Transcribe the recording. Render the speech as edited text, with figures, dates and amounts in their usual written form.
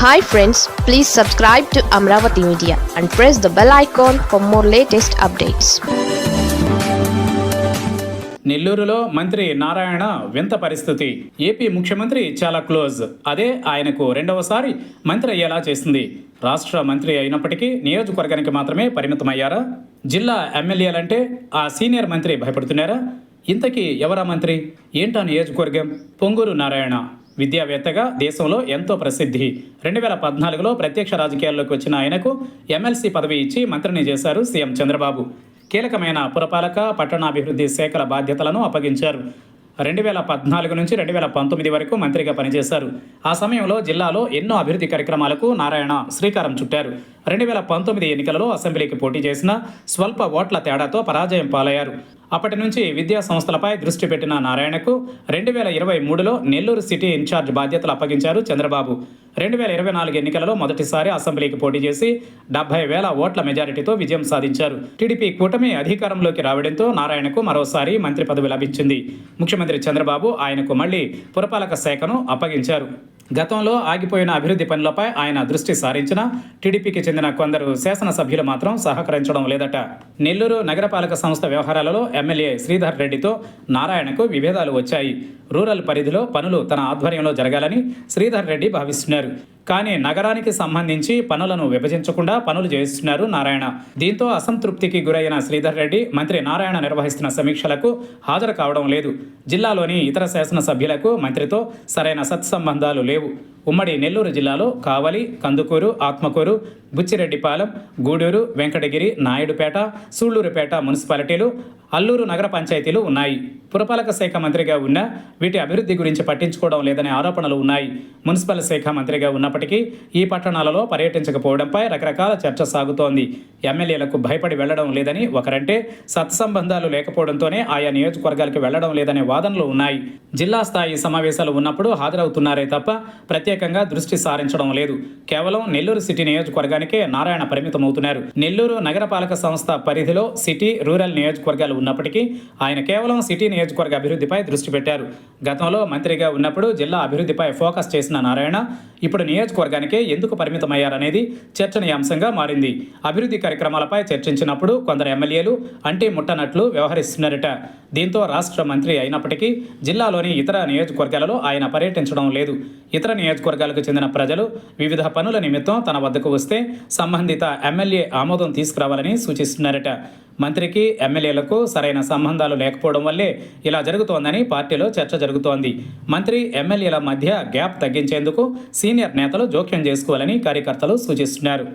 Hi friends, please subscribe to Amravati Media and press the bell icon for more latest updates. నెల్లూరులో మంత్రి నారాయణ వింత పరిస్థితి. AP ముఖ్యమంత్రి చాలా క్లోజ్. అదే ఆయనకు రెండవసారి మంత్రి అయ్యేలా చేసింది. రాష్ట్ర మంత్రి అయినప్పటికీ నియోజకవర్గానికి మాత్రమే పరిమితమయ్యారా? జిల్లా ఎమ్మెల్యేలంటే ఆ సీనియర్ మంత్రి భయపడుతున్నారా? ఇంతకీ ఎవరా మంత్రి? ఏంటా నియోజకవర్గం? పొంగూరు నారాయణ విద్యావేత్తగా దేశంలో ఎంతో ప్రసిద్ధి. 2014లో ప్రత్యక్ష రాజకీయాల్లోకి వచ్చిన ఆయనకు ఎమ్మెల్సీ పదవి ఇచ్చి మంత్రిని చేశారు సీఎం చంద్రబాబు. కీలకమైన పురపాలక, పట్టణాభివృద్ధి శాఖల బాధ్యతలను అప్పగించారు. 2014 నుంచి 2019 వరకు మంత్రిగా పనిచేశారు. ఆ సమయంలో జిల్లాలో ఎన్నో అభివృద్ధి కార్యక్రమాలకు నారాయణ శ్రీకారం చుట్టారు. 2019 ఎన్నికలలో అసెంబ్లీకి పోటీ చేసిన స్వల్ప ఓట్ల తేడాతో పరాజయం పాలయ్యారు. అప్పటి నుంచి విద్యా సంస్థలపై దృష్టి పెట్టిన నారాయణకు 2023లో నెల్లూరు సిటీ ఇన్ఛార్జ్ బాధ్యతలు అప్పగించారు చంద్రబాబు. 2024 ఎన్నికలలో మొదటిసారి అసెంబ్లీకి పోటీ చేసి 70,000 ఓట్ల మెజారిటీతో విజయం సాధించారు. టీడీపీ కూటమి అధికారంలోకి రావడంతో నారాయణకు మరోసారి మంత్రి పదవి లభించింది. ముఖ్యమంత్రి చంద్రబాబు ఆయనకు మళ్లీ పురపాలక శాఖను అప్పగించారు. గతంలో ఆగిపోయిన అభివృద్ధి పనులపై ఆయన దృష్టి సారించిన టీడీపీకి చెందిన కొందరు శాసనసభ్యులు మాత్రం సహకరించడం లేదట. నెల్లూరు నగరపాలక సంస్థ వ్యవహారాలలో ఎమ్మెల్యే శ్రీధర్ రెడ్డితో నారాయణకు విభేదాలు వచ్చాయి. రూరల్ పరిధిలో పనులు తన ఆధ్వర్యంలో జరగాలని శ్రీధర్ రెడ్డి భావిస్తున్నారు. కానీ నగరానికి సంబంధించి పనులను విభజించకుండా పనులు చేస్తున్నారు నారాయణ. దీంతో అసంతృప్తికి గురైన శ్రీధర్ రెడ్డి మంత్రి నారాయణ నిర్వహిస్తున్న సమీక్షలకు హాజరు కావడం లేదు. జిల్లాలోని ఇతర శాసనసభ్యులకు మంత్రితో సరైన సత్సంబంధాలు లేవు. ఉమ్మడి నెల్లూరు జిల్లాలో కావలి, కందుకూరు, ఆత్మకూరు, బుచ్చిరెడ్డిపాలెం, గూడూరు, వెంకటగిరి, నాయుడుపేట, సూళ్లూరుపేట మున్సిపాలిటీలు, అల్లూరు నగర పంచాయతీలు ఉన్నాయి. పురపాలక శాఖ మంత్రిగా ఉన్న వీటి అభివృద్ధి గురించి పట్టించుకోవడం లేదనే ఆరోపణలు ఉన్నాయి. మున్సిపల్ శాఖ మంత్రిగా ఉన్నప్పటికీ ఈ పట్టణాలలో పర్యటించకపోవడంపై రకరకాల చర్చ సాగుతోంది. ఎమ్మెల్యేలకు భయపడి వెళ్లడం లేదని ఒకరంటే, సత్సంబంధాలు లేకపోవడంతోనే ఆయా నియోజకవర్గాలకు వెళ్లడం లేదనే వాదనలు ఉన్నాయి. జిల్లా స్థాయి సమావేశాలు ఉన్నప్పుడు హాజరవుతున్నారే తప్ప ప్రత్యేకంగా దృష్టి సారించడం లేదు. కేవలం నెల్లూరు సిటీ నియోజకవర్గానికే నారాయణ పరిమితమవుతున్నారు. నెల్లూరు నగరపాలక సంస్థ పరిధిలో సిటీ, రూరల్ నియోజకవర్గాలు ఉన్నప్పటికీ ఆయన కేవలం సిటీ నియోజకవర్గ అభివృద్ధిపై దృష్టి పెట్టారు. గతంలో మంత్రిగా ఉన్నప్పుడు జిల్లా అభివృద్ధిపై ఫోకస్ చేసిన నారాయణ ఇప్పుడు నియోజకవర్గానికే ఎందుకు పరిమితమయ్యారనేది చర్చనీయాంశంగా మారింది. అభివృద్ధి కార్యక్రమాలపై చర్చించినప్పుడు కొందరు ఎమ్మెల్యేలు అంటే ముట్టనట్లు వ్యవహరిస్తున్నారట. దీంతో రాష్ట్ర మంత్రి అయినప్పటికీ జిల్లాలోని ఇతర నియోజకవర్గాలలో ఆయన పర్యటించడం లేదు. ఇతర నియోజకవర్గాలకు చెందిన ప్రజలు వివిధ పనుల నిమిత్తం తన వద్దకు వస్తే సంబంధిత ఎమ్మెల్యే ఆమోదం తీసుకురావాలని సూచిస్తున్నారట. మంత్రికి ఎమ్మెల్యేలకు సరైన సంబంధాలు లేకపోవడం వల్లే ఇలా జరుగుతోందని పార్టీలో చర్చ జరుగుతోంది. మంత్రి, ఎమ్మెల్యేల మధ్య గ్యాప్ తగ్గించేందుకు సీనియర్ నేతలు జోక్యం చేసుకోవాలని కార్యకర్తలు సూచిస్తున్నారు.